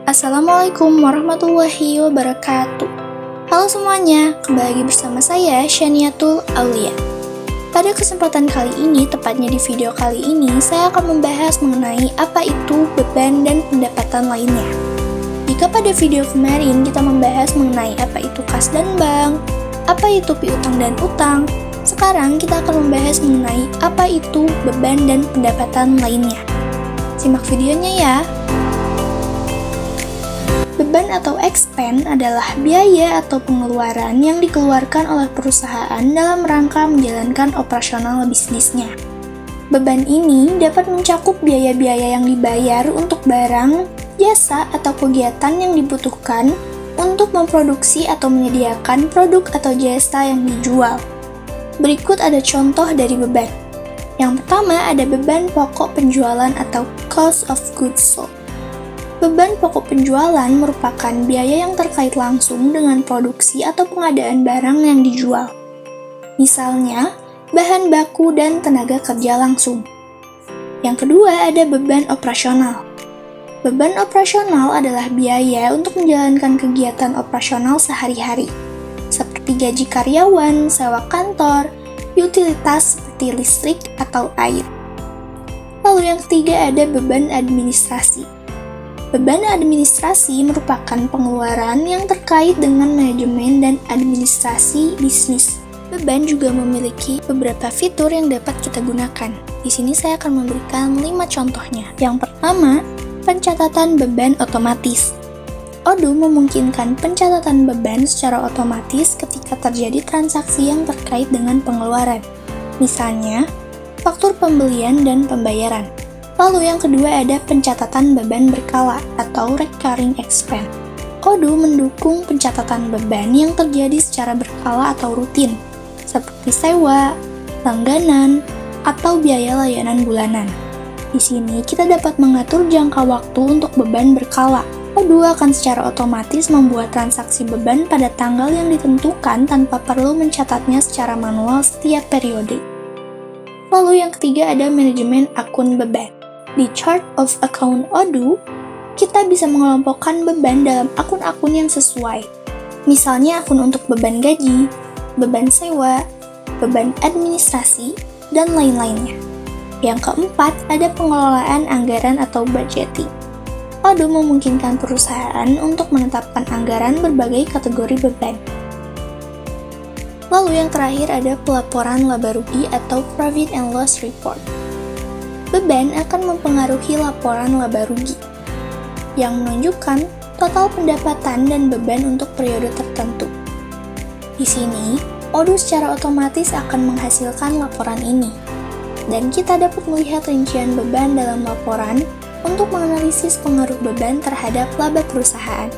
Assalamualaikum warahmatullahi wabarakatuh. Halo semuanya, kembali lagi bersama saya Syaniatul Aulia. Pada kesempatan kali ini, tepatnya di video kali ini, saya akan membahas mengenai apa itu beban dan pendapatan lainnya. Jika pada video kemarin kita membahas mengenai apa itu kas dan bank, apa itu piutang dan utang, sekarang kita akan membahas mengenai apa itu beban dan pendapatan lainnya. Simak videonya ya. Beban atau expense adalah biaya atau pengeluaran yang dikeluarkan oleh perusahaan dalam rangka menjalankan operasional bisnisnya. Beban ini dapat mencakup biaya-biaya yang dibayar untuk barang, jasa, atau kegiatan yang dibutuhkan untuk memproduksi atau menyediakan produk atau jasa yang dijual. Berikut ada contoh dari beban. Yang pertama ada beban pokok penjualan atau cost of goods sold. Beban pokok penjualan merupakan biaya yang terkait langsung dengan produksi atau pengadaan barang yang dijual. Misalnya, bahan baku dan tenaga kerja langsung. Yang kedua ada beban operasional. Beban operasional adalah biaya untuk menjalankan kegiatan operasional sehari-hari, seperti gaji karyawan, sewa kantor, utilitas seperti listrik atau air. Lalu yang ketiga ada beban administrasi. Beban administrasi merupakan pengeluaran yang terkait dengan manajemen dan administrasi bisnis. Beban juga memiliki beberapa fitur yang dapat kita gunakan. Di sini saya akan memberikan 5 contohnya. Yang pertama, pencatatan beban otomatis. Odoo memungkinkan pencatatan beban secara otomatis ketika terjadi transaksi yang terkait dengan pengeluaran. Misalnya, faktur pembelian dan pembayaran. Lalu yang kedua ada pencatatan beban berkala atau recurring expense. Odoo mendukung pencatatan beban yang terjadi secara berkala atau rutin, seperti sewa, langganan, atau biaya layanan bulanan. Di sini kita dapat mengatur jangka waktu untuk beban berkala. Odoo akan secara otomatis membuat transaksi beban pada tanggal yang ditentukan tanpa perlu mencatatnya secara manual setiap periode. Lalu yang ketiga ada manajemen akun beban. Di chart of account Odoo, kita bisa mengelompokkan beban dalam akun-akun yang sesuai. Misalnya akun untuk beban gaji, beban sewa, beban administrasi, dan lain-lainnya. Yang keempat, ada pengelolaan anggaran atau budgeting. Odoo memungkinkan perusahaan untuk menetapkan anggaran berbagai kategori beban. Lalu yang terakhir ada pelaporan laba rugi atau profit and loss report. Beban akan mempengaruhi laporan laba rugi, yang menunjukkan total pendapatan dan beban untuk periode tertentu. Di sini, Odoo secara otomatis akan menghasilkan laporan ini, dan kita dapat melihat rincian beban dalam laporan untuk menganalisis pengaruh beban terhadap laba perusahaan.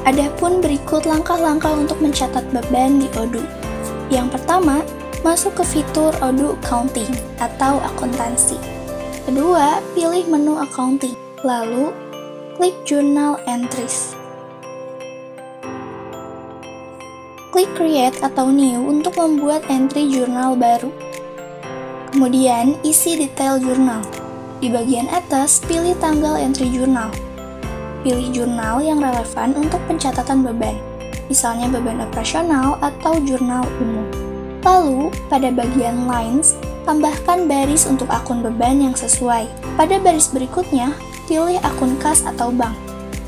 Adapun berikut langkah-langkah untuk mencatat beban di Odoo. Yang pertama, masuk ke fitur Odoo Accounting atau akuntansi. Kedua, pilih menu Accounting, lalu klik Journal Entries. Klik Create atau New untuk membuat entry jurnal baru. Kemudian, isi detail jurnal. Di bagian atas, pilih tanggal entry jurnal. Pilih jurnal yang relevan untuk pencatatan beban, misalnya beban operasional atau jurnal umum. Lalu, pada bagian Lines, tambahkan baris untuk akun beban yang sesuai. Pada baris berikutnya, pilih akun kas atau bank,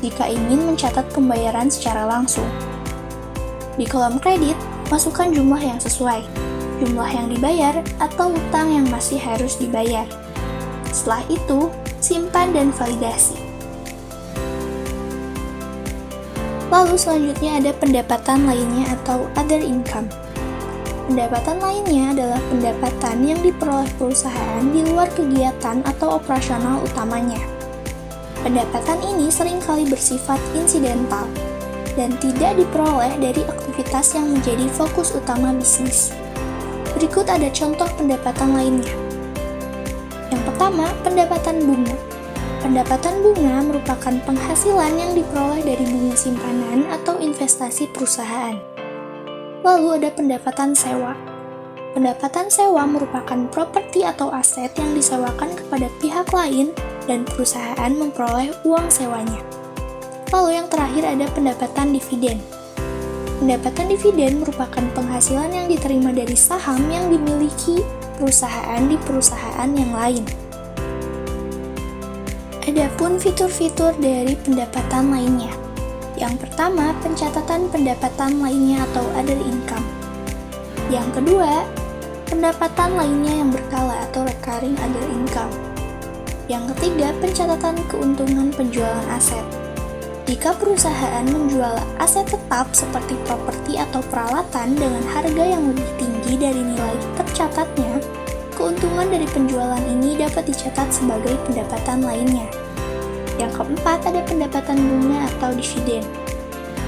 jika ingin mencatat pembayaran secara langsung. Di kolom kredit, masukkan jumlah yang sesuai, jumlah yang dibayar, atau utang yang masih harus dibayar. Setelah itu, simpan dan validasi. Lalu selanjutnya ada pendapatan lainnya atau other income. Pendapatan lainnya adalah pendapatan yang diperoleh perusahaan di luar kegiatan atau operasional utamanya. Pendapatan ini seringkali bersifat insidental dan tidak diperoleh dari aktivitas yang menjadi fokus utama bisnis. Berikut ada contoh pendapatan lainnya. Yang pertama, pendapatan bunga. Pendapatan bunga merupakan penghasilan yang diperoleh dari bunga simpanan atau investasi perusahaan. Lalu ada pendapatan sewa. Pendapatan sewa merupakan properti atau aset yang disewakan kepada pihak lain dan perusahaan memperoleh uang sewanya. Lalu yang terakhir ada pendapatan dividen. Pendapatan dividen merupakan penghasilan yang diterima dari saham yang dimiliki perusahaan di perusahaan yang lain. Adapun fitur-fitur dari pendapatan lainnya. Yang pertama, pencatatan pendapatan lainnya atau other income. Yang kedua, pendapatan lainnya yang berkala atau recurring other income. Yang ketiga, pencatatan keuntungan penjualan aset. Jika perusahaan menjual aset tetap seperti properti atau peralatan dengan harga yang lebih tinggi dari nilai tercatatnya, keuntungan dari penjualan ini dapat dicatat sebagai pendapatan lainnya. Yang keempat, ada pendapatan bunga atau dividen.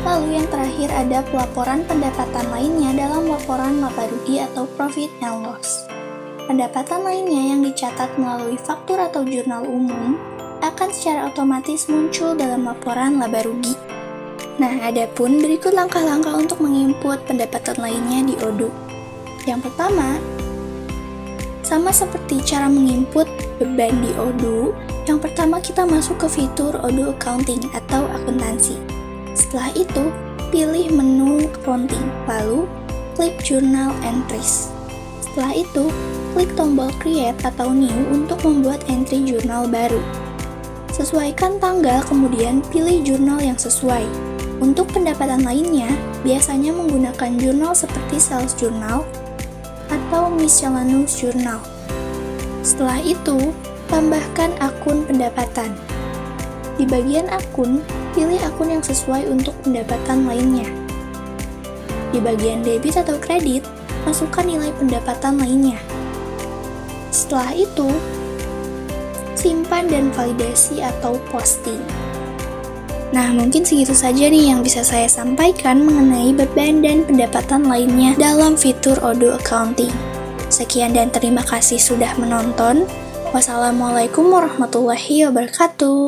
Lalu yang terakhir ada pelaporan pendapatan lainnya dalam laporan laba rugi atau profit and loss. Pendapatan lainnya yang dicatat melalui faktur atau jurnal umum akan secara otomatis muncul dalam laporan laba rugi. Nah, adapun berikut langkah-langkah untuk menginput pendapatan lainnya di Odoo. Yang pertama, sama seperti cara menginput beban di Odoo, yang pertama kita masuk ke fitur Odoo Accounting atau akuntansi. Setelah itu, pilih menu accounting, lalu klik Journal Entries. Setelah itu, klik tombol Create atau New untuk membuat entry jurnal baru. Sesuaikan tanggal, kemudian pilih jurnal yang sesuai. Untuk pendapatan lainnya, biasanya menggunakan jurnal seperti Sales Journal atau Miscellaneous Journal. Setelah itu, tambahkan akun pendapatan. Di bagian akun, pilih akun yang sesuai untuk pendapatan lainnya. Di bagian debit atau kredit, masukkan nilai pendapatan lainnya. Setelah itu, simpan dan validasi atau posting. Nah, mungkin segitu saja nih yang bisa saya sampaikan mengenai beban dan pendapatan lainnya dalam fitur Odoo Accounting. Sekian dan terima kasih sudah menonton. Wassalamualaikum warahmatullahi wabarakatuh.